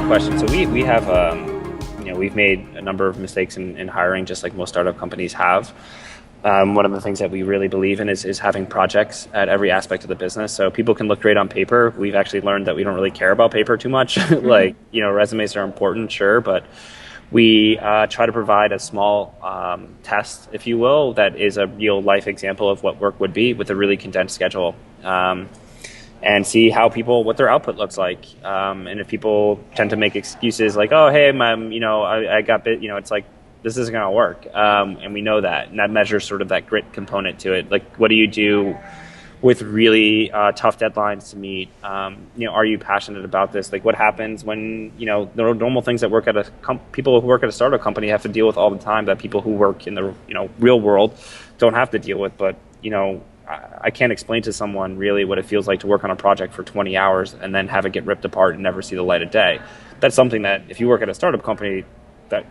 question. So we have, we've made a number of mistakes in hiring, just like most startup companies have. One of the things that we really believe in is having projects at every aspect of the business. So people can look great on paper. We've actually learned that we don't really care about paper too much. Resumes are important, sure, but we try to provide a small test, if you will, that is a real life example of what work would be with a really condensed schedule. And see how what their output looks like. And if people tend to make excuses like, oh, hey, I got bit, it's like, this isn't going to work. And we know that. And that measures sort of that grit component to it. Like, what do you do with really tough deadlines to meet? Are you passionate about this? Like, what happens when, the normal things that work at people who work at a startup company have to deal with all the time that people who work in the, real world don't have to deal with. But, I can't explain to someone really what it feels like to work on a project for 20 hours and then have it get ripped apart and never see the light of day. That's something that if you work at a startup company, that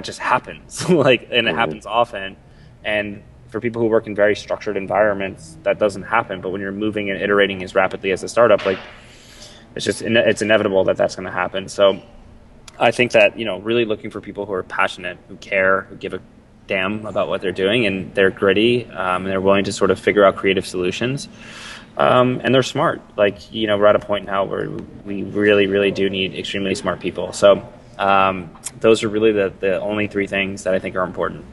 just happens. And it happens often. And for people who work in very structured environments, that doesn't happen. But when you're moving and iterating as rapidly as a startup, it's inevitable that that's going to happen. So I think that, really looking for people who are passionate, who care, who give a damn about what they're doing, and they're gritty, and they're willing to sort of figure out creative solutions, and they're smart. We're at a point now where we really, really do need extremely smart people. So those are really the only three things that I think are important.